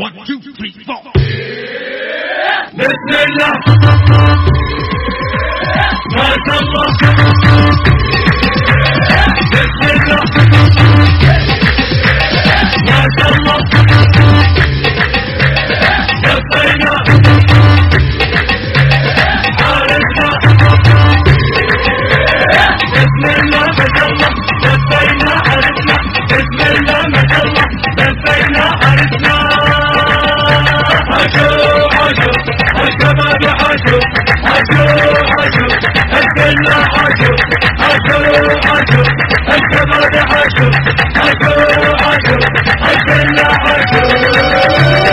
1 2 3 4 بسم الله ما شاء الله بسم الله ما شاء الله لبينا حارسنا بسم الله ما شاء الله لبينا حارسنا بسم الله ما شاء الله لبينا حارسنا حشو حشو الشباب حشو حشو حشو الكل حشو حشو حشو الشباب حشو حشو حشو الكل حشو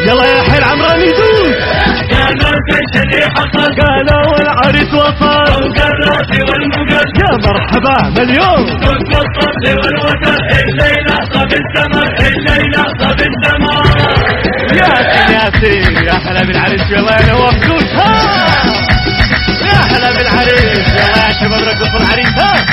يلا يا حي العمراني دوس قالوا ايش اللي حصل قالوا العريس وصل فوق الراس والمقل يا مرحبا مليون فوق الصد والوتر الليلة صاب السمر الليلة صاب السمر ياسين ياسين يا حلا بالعريس يلا يا نواف دوس ها يا حلا بالعريس يلا يا شباب رقصوا العريس ها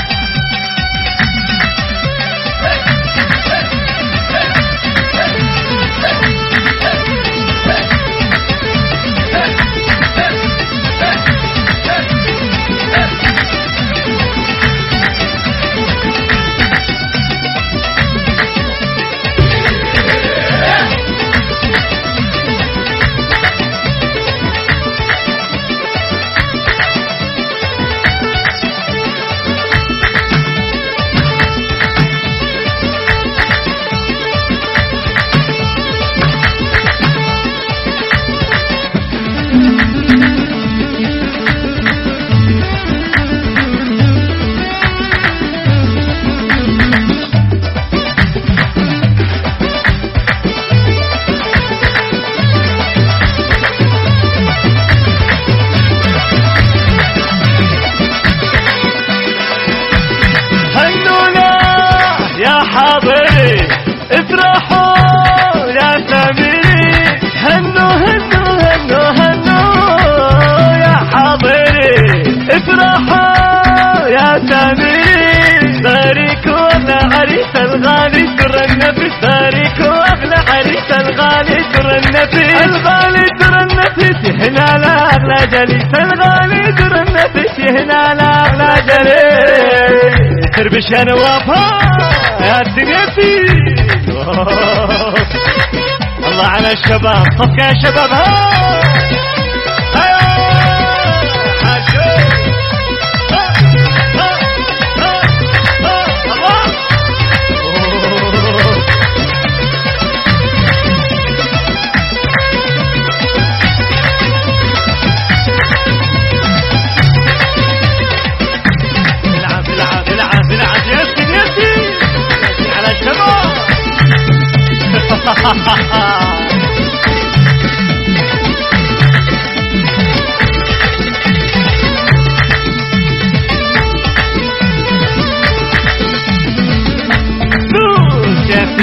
حاضري افرحوا يا سميري هنوا هنوا هنوا هنوا يا حاضري افرحوا يا سميري بارك واغلى عريس الغالي سر النفس بارك واغلى عريس الغالي سر النفس الغالي سر النفس هنا لا اغلى جليس الغالي سر النفس هنا لا اغلى جليس تربش يا نوافها يا سيدي الله على الشباب صفك يا شباب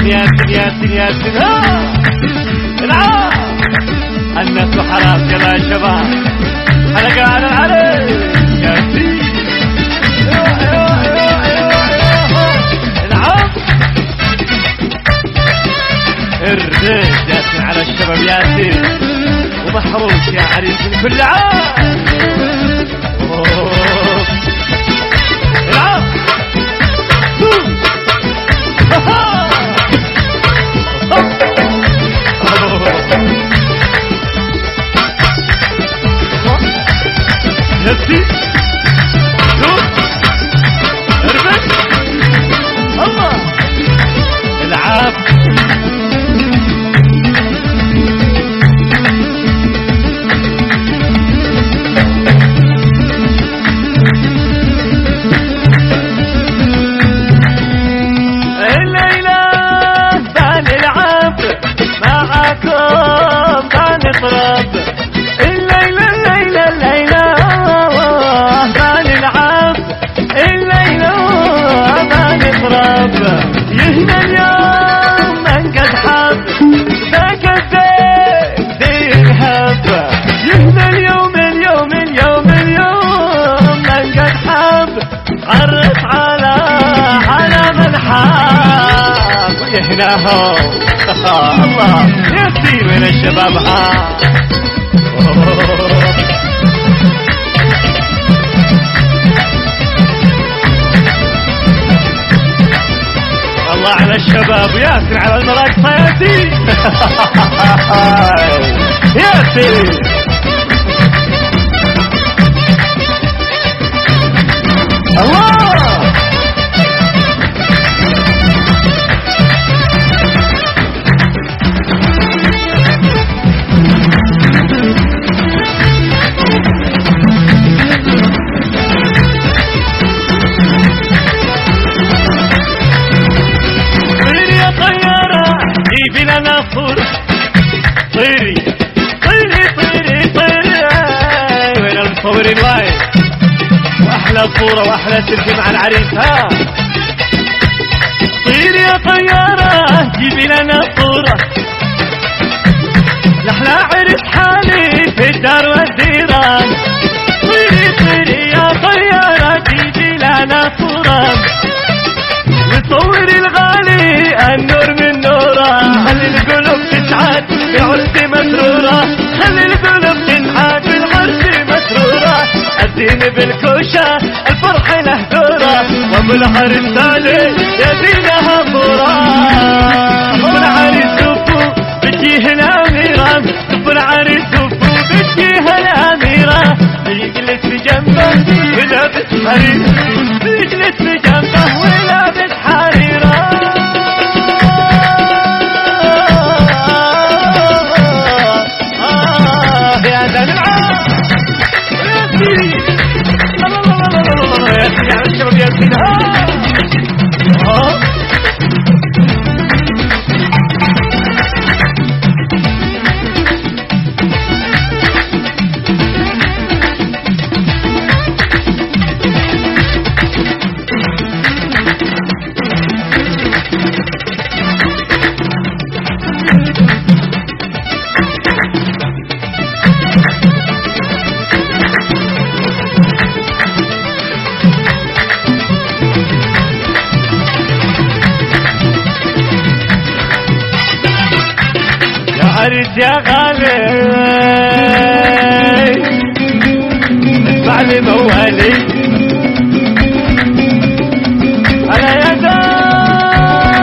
ياسين ياسين ياسين ها العاب الناس حرام يلا يا شباب حلقة على العريس ياسين العاب الريس ياسين على الشباب ياسين ومحروس يا عريس من كل عام العاب هنا هو الله ياسين وين الشباب ها الله على الشباب ياسين على المراقصة ياسين ياسين الله طيري طيري طيري طيري وين المصورين وايد واحلى صورة واحلى سيلفي مع العريس ها طيري يا طيارة جيبي لنا صورة لحنا عرس حالي في الدار والديران طيري طيري يا طيارة جيبي لنا صورة وصوري الغالي النور من نوره خلي القلوب تسعد بعرس مسرورة خلي القلوب تسعد بالعرس مسرورة الزين بالكوشة الفرح له دورة وابو العرس ثاني يدينها بورة ابو العرس وفو بتجيه الاميرة ابو العرس وفو بتجيه الاميرة بيجلس بجنبه ولابس حرير بيجلس بجنبه ولابس حريرة عرس يا غالي اسمع لي موالي على يدك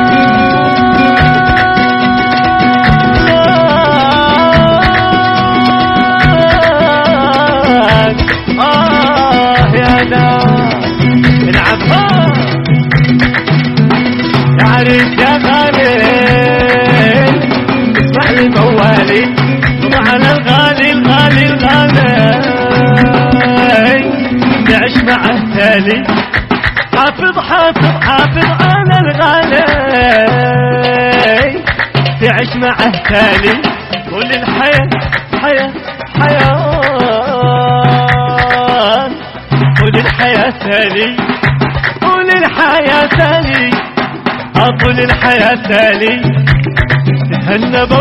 يا ناس العبها يا عرس يا غالي موالي ومعنا الغالي الغالي الغالي نعيش معه تالي حافظ حافظ حافظ على الغالي تعيش معه تالي كل الحياة حياة حياة كل الحياة تالي كل الحياة تالي كل الحياة تالي تهنب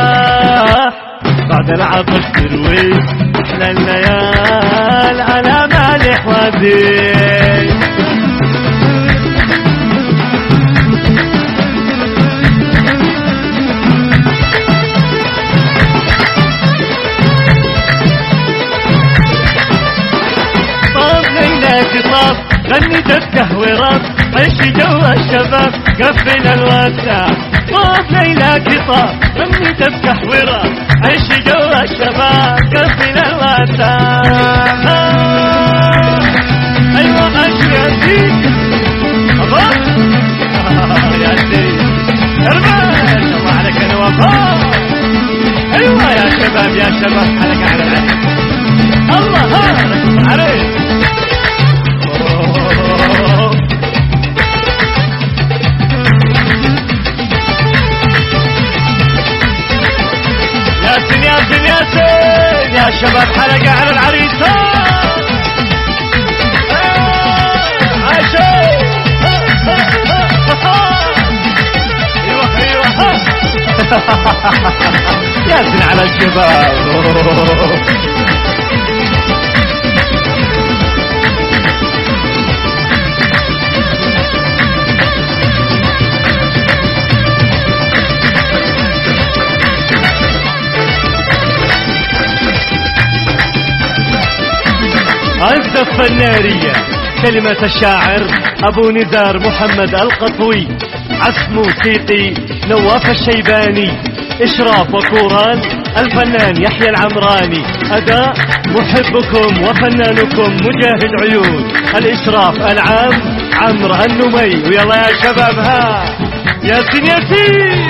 وترتاح بعد العطش تروي احلى الليال على مالح وزين طاب غني دبكه وراب عيش جوا الشباب قفل الوسع طاب ليلى طاب غني دبكه وراب عيش جوا الشباب قفل الوسع ايوه عيش يا سيدي الله يا سيدي ارمى الله عليك انا وفاء ايوه يا شباب يا شباب حلقه على العريس الله ها عريس يا شباب حلقة على العريس عاشوا ايوه ايوه ياسين على الشباب الزفة النارية. كلمة الشاعر أبو نزار محمد القطوي، عزف موسيقي نواف الشيباني، إشراف وكورال الفنان يحيى العمراني، أداء محبكم وفنانكم مجاهد عيون، الإشراف العام عمرو النمي. ويلا يا شباب ها ياسين ياسين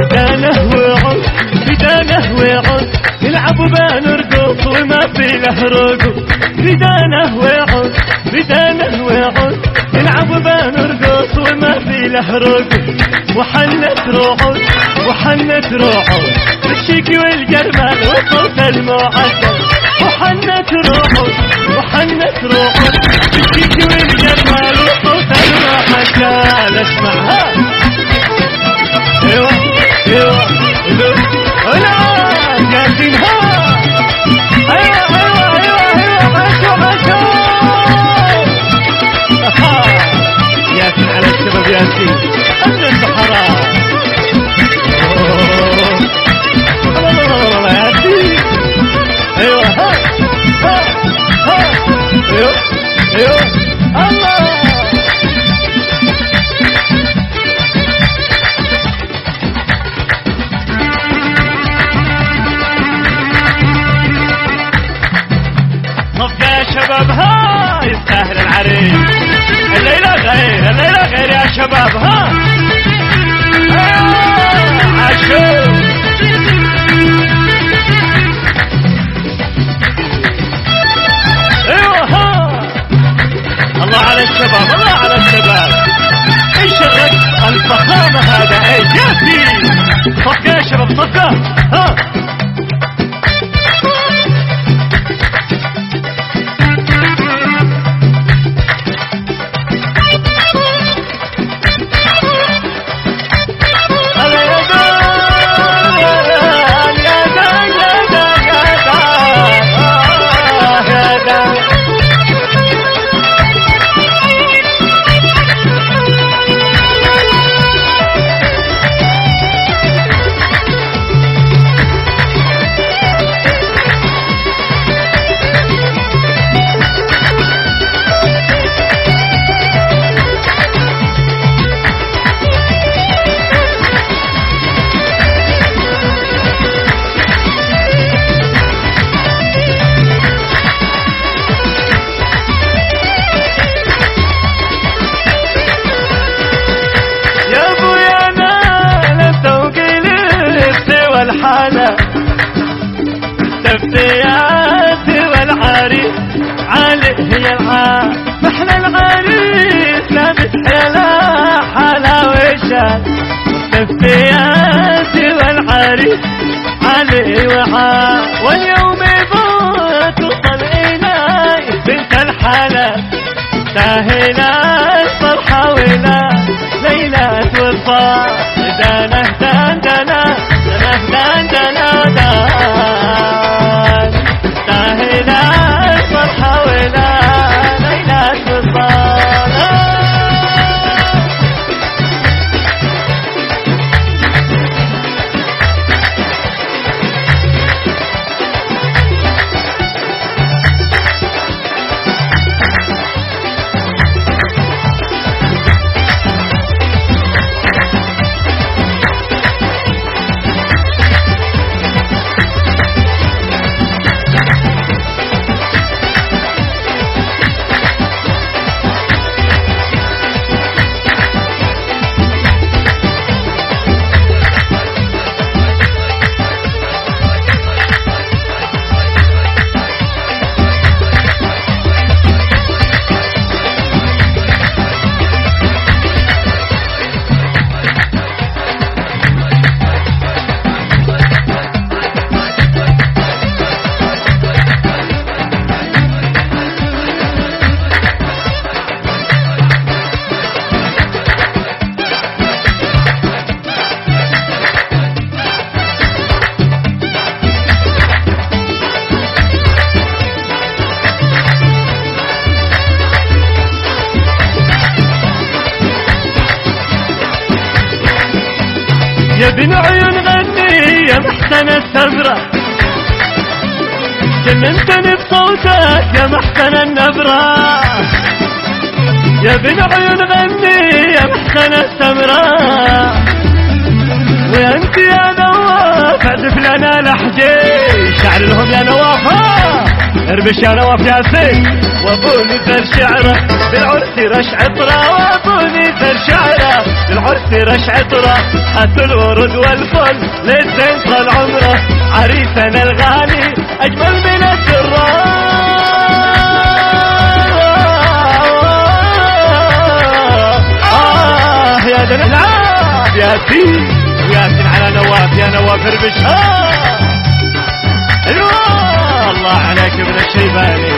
بدانه وعد بدانه وعد نلعب وبنرقص وما في له رقص. بدانه وعد بدانه وعد نلعب وبنرقص وما في له رقص. وحنت رعود وحنت رعود بالشيك والجرمال وصوت المعسل. وحنت رعود وحنت رعود بالشيك والجرمال وصوت المعسل. اسمعها ايوه ايوه لا ياسين ها ايوه ايوه ايوه ايوه عاشوا ياسين على الشباب ياسين أهل الصحراء. الله ياسين ايوه ها ها ها ايوه ايوه الله. شباب ها يستاهل العريس. الليلة غير الليلة غير يا شباب ها عاشوا ايوه ها. الله على الشباب الله على الشباب. ايش الرقص الفخامة هذا اي ياسين. صفقة يا شباب صفقة ها. التفتيات والعريس عليه هي العاب. محلى العريس لابس حلا حلا وشال. التفتيات والعريس عليه وعاب. واليوم توصل إلي بنت الحلال تاهلا الفرحة ولا ليلة وفاء. دانه دان دانا دانه دان دانا دان تاهلا الفرحة ولا ليلة وفاء. بن عيون غني يا محسن السمرة، جننتني بصوتك يا محسن النبرة. يا بن عيون غني يا محسن السمرة، وانت يا نواف اعزف لنا لحجي، شعر لهم يا نواف اربش يا نواف يا سيد. وابوني ذا شعره بالعرس رش عطره، وابوني ذا شعره بالعرس رش عطره، هاتوا الورد والفل للزين طال عمره، عريسنا الغالي اجمل من السره. يا دنيا العاب ياسين وياسين على نواف، يا نواف اربش الله عليك ابن الشيباني.